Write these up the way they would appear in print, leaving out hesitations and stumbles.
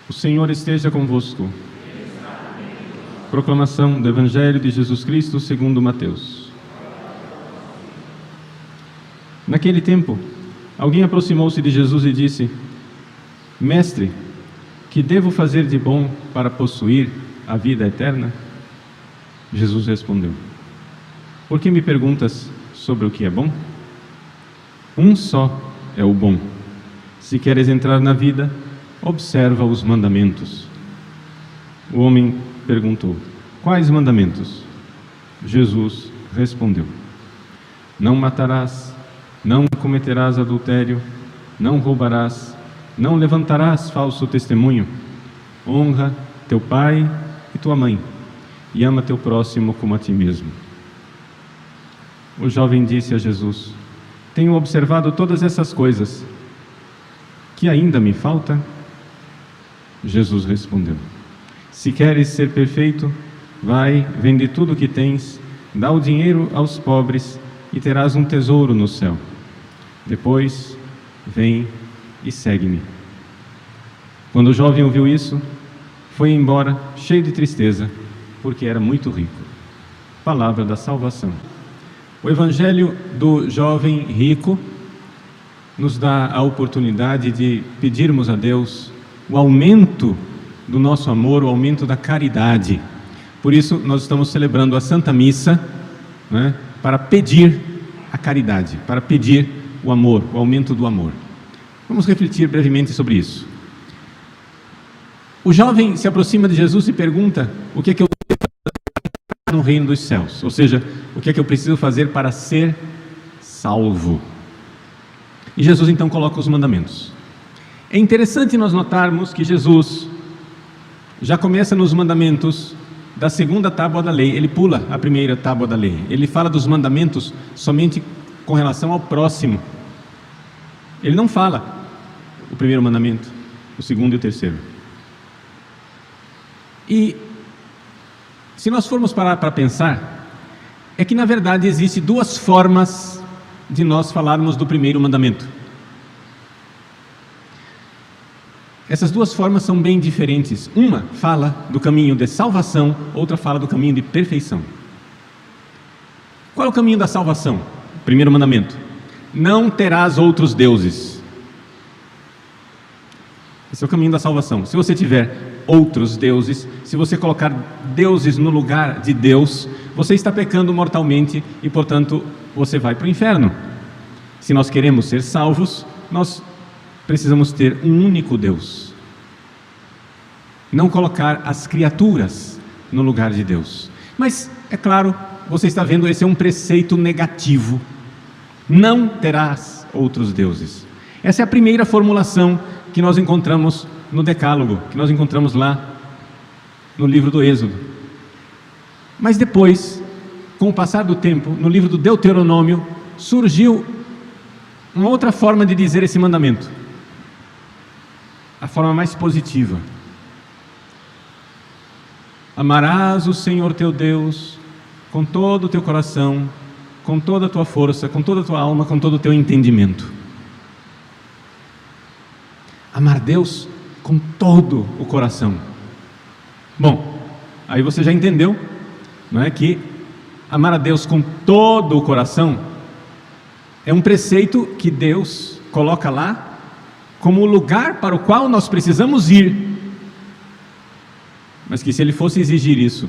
O Senhor esteja convosco. Proclamação do Evangelho de Jesus Cristo segundo Mateus. Naquele tempo, alguém aproximou-se de Jesus e disse: Mestre, que devo fazer de bom para possuir a vida eterna? Jesus respondeu: Por que me perguntas sobre o que é bom? Um só é o bom. Se queres entrar na vida, observa os mandamentos. O homem perguntou: Quais mandamentos? Jesus respondeu: Não matarás, não cometerás adultério, não roubarás, não levantarás falso testemunho, honra teu pai e tua mãe, e ama teu próximo como a ti mesmo. O jovem disse a Jesus: Tenho observado todas essas coisas. Que ainda me falta? Jesus respondeu: Se queres ser perfeito, vai, vende tudo o que tens, dá o dinheiro aos pobres e terás um tesouro no céu. Depois, vem e segue-me. Quando o jovem ouviu isso, foi embora cheio de tristeza, porque era muito rico. Palavra da salvação. O Evangelho do jovem rico nos dá a oportunidade de pedirmos a Deus o aumento do nosso amor, o aumento da caridade. Por isso, nós estamos celebrando a Santa Missa, né, para pedir a caridade, para pedir o amor, o aumento do amor. Vamos refletir brevemente sobre isso. O jovem se aproxima de Jesus e pergunta: o que é que eu devo fazer no reino dos céus? Ou seja, o que é que eu preciso fazer para ser salvo? E Jesus então coloca os mandamentos. É interessante nós notarmos que Jesus já começa nos mandamentos da segunda tábua da lei. Ele pula a primeira tábua da lei. Ele fala dos mandamentos somente com relação ao próximo. Ele não fala o primeiro mandamento, o segundo e o terceiro. E se nós formos parar para pensar, é que na verdade existem duas formas de nós falarmos do primeiro mandamento. Essas duas formas são bem diferentes. Uma fala do caminho de salvação, outra fala do caminho de perfeição. Qual é o caminho da salvação? Primeiro mandamento: não terás outros deuses. Esse é o caminho da salvação. Se você tiver outros deuses, se você colocar deuses no lugar de Deus, você está pecando mortalmente e, portanto, você vai para o inferno. Se nós queremos ser salvos, nós precisamos ter um único Deus. Não colocar as criaturas no lugar de Deus. Mas, é claro, você está vendo, esse é um preceito negativo. Não terás outros deuses. Essa é a primeira formulação que nós encontramos no Decálogo, que nós encontramos lá no livro do Êxodo. Mas depois, com o passar do tempo, no livro do Deuteronômio, surgiu uma outra forma de dizer esse mandamento. A forma mais positiva: amarás o Senhor teu Deus com todo o teu coração, com toda a tua força, com toda a tua alma, com todo o teu entendimento. Amar Deus com todo o coração. Bom, aí você já entendeu, não é, que amar a Deus com todo o coração é um preceito que Deus coloca lá como o lugar para o qual nós precisamos ir, mas que se Ele fosse exigir isso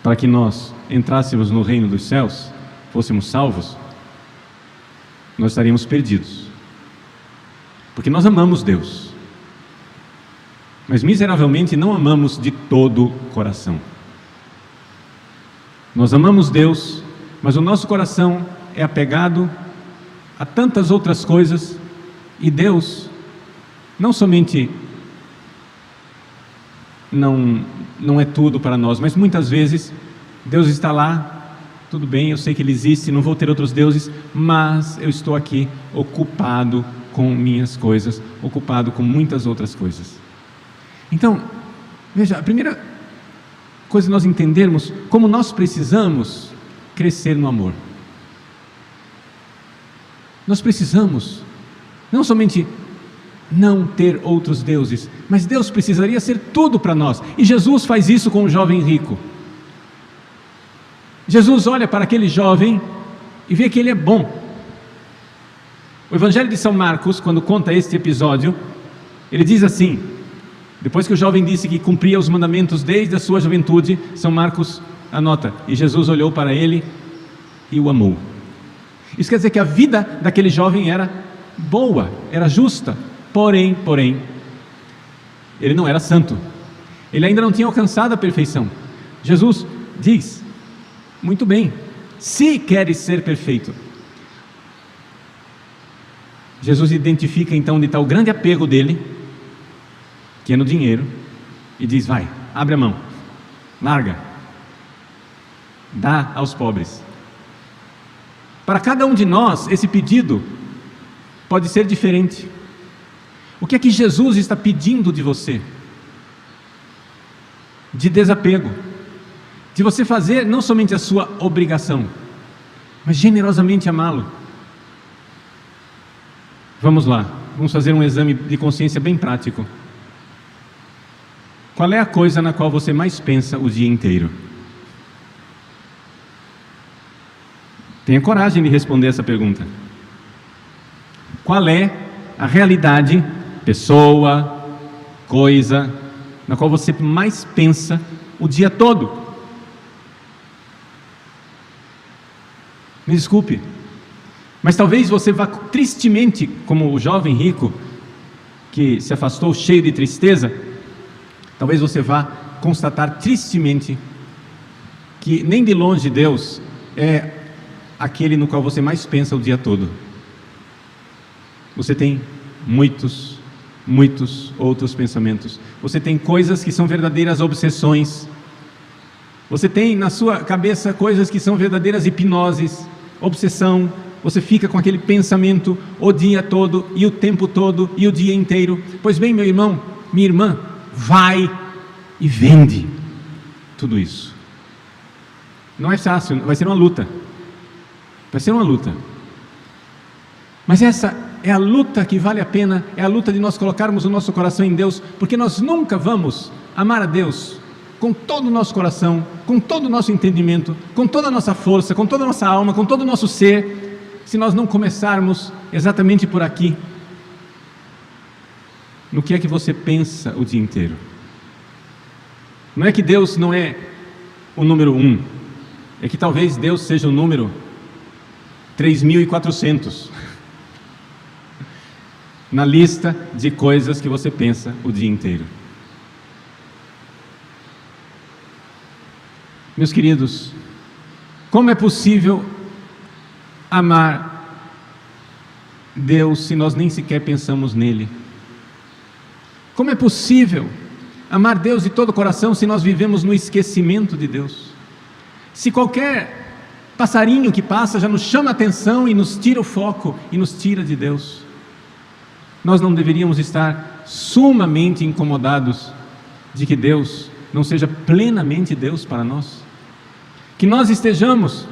para que nós entrássemos no reino dos céus, fôssemos salvos, nós estaríamos perdidos, porque nós amamos Deus, mas miseravelmente não amamos de todo o coração. Nós amamos Deus, mas o nosso coração é apegado a tantas outras coisas. E Deus não somente não é tudo para nós, mas muitas vezes Deus está lá, tudo bem, eu sei que Ele existe, não vou ter outros deuses, mas eu estou aqui ocupado com minhas coisas, ocupado com muitas outras coisas. Então, veja, a primeira coisa é nós entendermos como nós precisamos crescer no amor. Nós precisamos não somente não ter outros deuses, mas Deus precisaria ser tudo para nós, e Jesus faz isso com o jovem rico. Jesus olha para aquele jovem e vê que ele é bom. O Evangelho de São Marcos, quando conta este episódio, ele diz assim, depois que o jovem disse que cumpria os mandamentos desde a sua juventude, São Marcos anota, e Jesus olhou para ele e o amou. Isso quer dizer que a vida daquele jovem era boa, era justa, porém, ele não era santo, ele ainda não tinha alcançado a perfeição. Jesus diz, muito bem, se queres ser perfeito. Jesus identifica então onde está o grande apego dele, que é no dinheiro, e diz, vai, abre a mão, larga, dá aos pobres. Para cada um de nós, esse pedido pode ser diferente. O que é que Jesus está pedindo de você? De desapego, de você fazer não somente a sua obrigação, mas generosamente amá-lo. Vamos lá, vamos fazer um exame de consciência bem prático. Qual é a coisa na qual você mais pensa o dia inteiro? Tenha coragem de responder essa pergunta. Qual é a realidade, pessoa, coisa, na qual você mais pensa o dia todo? Me desculpe, mas talvez você vá tristemente, como o jovem rico que se afastou cheio de tristeza, talvez você vá constatar tristemente que nem de longe Deus é aquele no qual você mais pensa o dia todo. Você tem muitos outros pensamentos. Você tem coisas que são verdadeiras obsessões. Você tem na sua cabeça coisas que são verdadeiras hipnoses, obsessão. Você fica com aquele pensamento o dia todo, e o tempo todo, e o dia inteiro. Pois bem, meu irmão, minha irmã, vai e vende tudo isso. Não é fácil, vai ser uma luta. Vai ser uma luta. Mas essa é a luta que vale a pena, é a luta de nós colocarmos o nosso coração em Deus, porque nós nunca vamos amar a Deus com todo o nosso coração, com todo o nosso entendimento, com toda a nossa força, com toda a nossa alma, com todo o nosso ser, se nós não começarmos exatamente por aqui. No que é que você pensa o dia inteiro? Não é que Deus não é o número 1, é que talvez Deus seja o número 3.400 na lista de coisas que você pensa o dia inteiro. Meus queridos, como é possível amar Deus se nós nem sequer pensamos nele? Como é possível amar Deus de todo o coração se nós vivemos no esquecimento de Deus? Se qualquer passarinho que passa já nos chama a atenção e nos tira o foco e nos tira de Deus, nós não deveríamos estar sumamente incomodados de que Deus não seja plenamente Deus para nós? Que nós estejamos,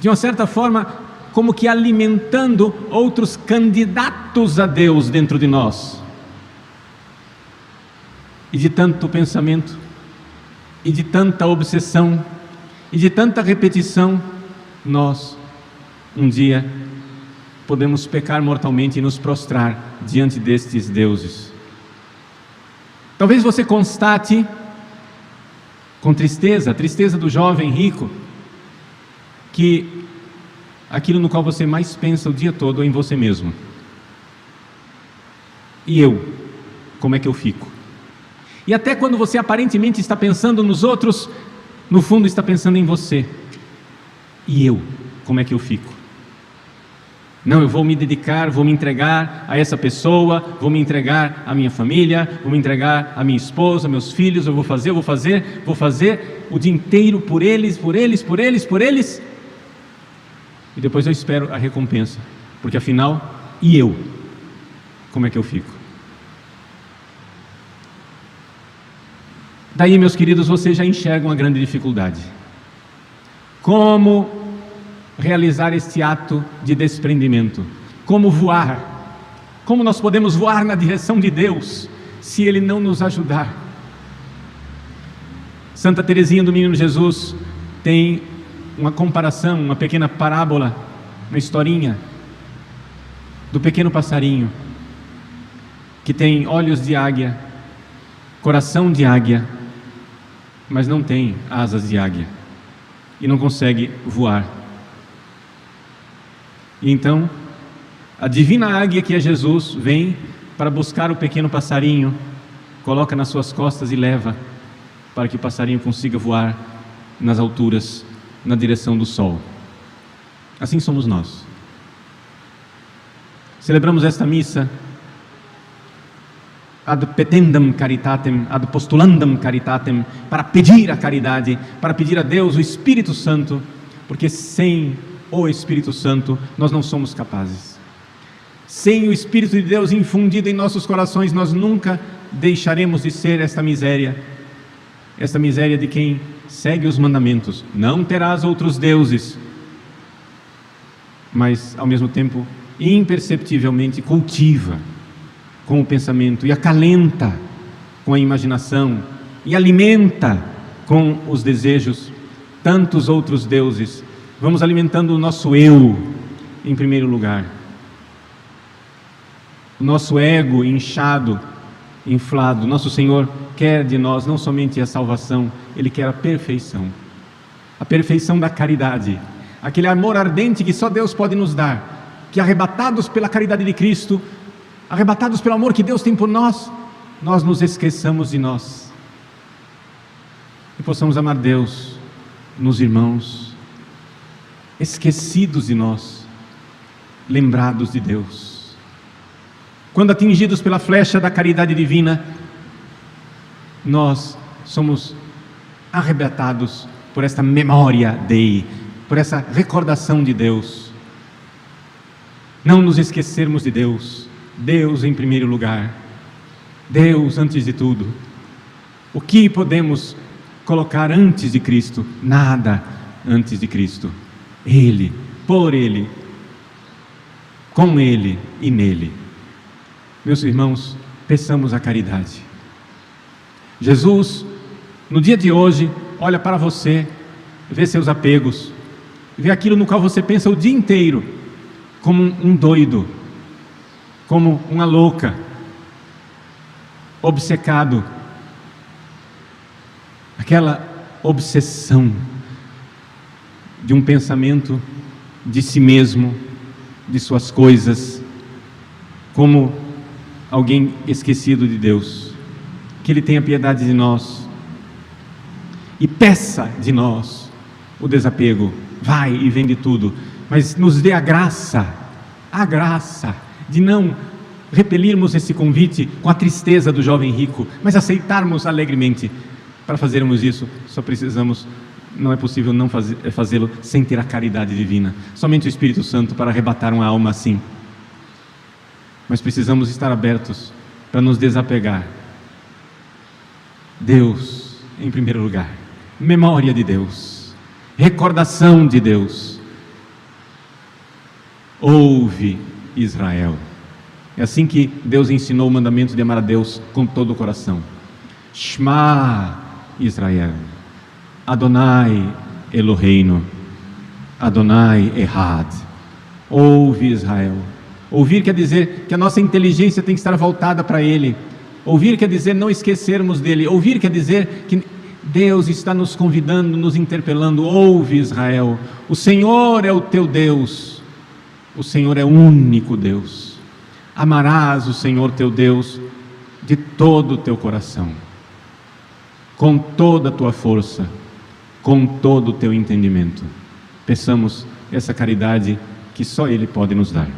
de uma certa forma, como que alimentando outros candidatos a Deus dentro de nós. E de tanto pensamento, e de tanta obsessão, e de tanta repetição, nós, um dia, podemos pecar mortalmente e nos prostrar diante destes deuses. Talvez você constate, com tristeza, a tristeza do jovem rico, que aquilo no qual você mais pensa o dia todo é em você mesmo. E eu, como é que eu fico? E até quando você aparentemente está pensando nos outros, no fundo está pensando em você. E eu, como é que eu fico? Não, eu vou me dedicar, vou me entregar a essa pessoa, vou me entregar à minha família, vou me entregar à minha esposa, meus filhos, eu vou fazer o dia inteiro por eles, e depois eu espero a recompensa, porque afinal, e eu? Como é que eu fico? Daí, meus queridos, vocês já enxergam uma grande dificuldade. Como realizar este ato de desprendimento? Como voar? Como nós podemos voar na direção de Deus se Ele não nos ajudar? Santa Teresinha do Menino Jesus tem uma comparação, uma pequena parábola, uma historinha do pequeno passarinho que tem olhos de águia, coração de águia, mas não tem asas de águia e não consegue voar. E então a divina águia, que é Jesus, vem para buscar o pequeno passarinho, coloca nas suas costas e leva para que o passarinho consiga voar nas alturas, na direção do sol. Assim somos nós. Celebramos esta missa ad petendam caritatem, ad postulandam caritatem, para pedir a caridade, para pedir a Deus o Espírito Santo, porque sem o Espírito Santo nós não somos capazes. Sem o Espírito de Deus infundido em nossos corações, nós nunca deixaremos de ser esta miséria de quem segue os mandamentos. Não terás outros deuses, mas ao mesmo tempo imperceptivelmente cultiva com o pensamento e acalenta com a imaginação e alimenta com os desejos tantos outros deuses. Vamos alimentando o nosso eu em primeiro lugar, o nosso ego inchado, inflado. Nosso Senhor quer de nós não somente a salvação, Ele quer a perfeição da caridade, aquele amor ardente que só Deus pode nos dar, que arrebatados pela caridade de Cristo, arrebatados pelo amor que Deus tem por nós, nós nos esqueçamos de nós e possamos amar Deus nos irmãos, esquecidos de nós, lembrados de Deus. Quando atingidos pela flecha da caridade divina, nós somos arrebatados por esta memória Dei, por essa recordação de Deus. Não nos esquecermos de Deus, Deus em primeiro lugar, Deus antes de tudo. O que podemos colocar antes de Cristo? Nada antes de Cristo. Ele, por Ele, com Ele e nele. Meus irmãos, peçamos a caridade. Jesus, no dia de hoje, olha para você, vê seus apegos, vê aquilo no qual você pensa o dia inteiro, como um doido, como uma louca, obcecado, aquela obsessão de um pensamento de si mesmo, de suas coisas, como alguém esquecido de Deus. Que Ele tenha piedade de nós e peça de nós o desapego. Vai e vende tudo, mas nos dê a graça de não repelirmos esse convite com a tristeza do jovem rico, mas aceitarmos alegremente. Para fazermos isso, só precisamos, não é possível não fazê-lo sem ter a caridade divina. Somente o Espírito Santo para arrebatar uma alma assim. Mas precisamos estar abertos para nos desapegar. Deus em primeiro lugar, memória de Deus, recordação de Deus. Ouve, Israel. É assim que Deus ensinou o mandamento de amar a Deus com todo o coração. Shema Israel, Adonai Eloheinu, Adonai Ehad. Ouve, Israel. Ouvir quer dizer que a nossa inteligência tem que estar voltada para Ele. Ouvir quer dizer não esquecermos dEle. Ouvir quer dizer que Deus está nos convidando, nos interpelando. Ouve, Israel, o Senhor é o teu Deus. O Senhor é o único Deus. Amarás o Senhor teu Deus de todo o teu coração, com toda a tua força, com todo o teu entendimento. Peçamos essa caridade que só Ele pode nos dar.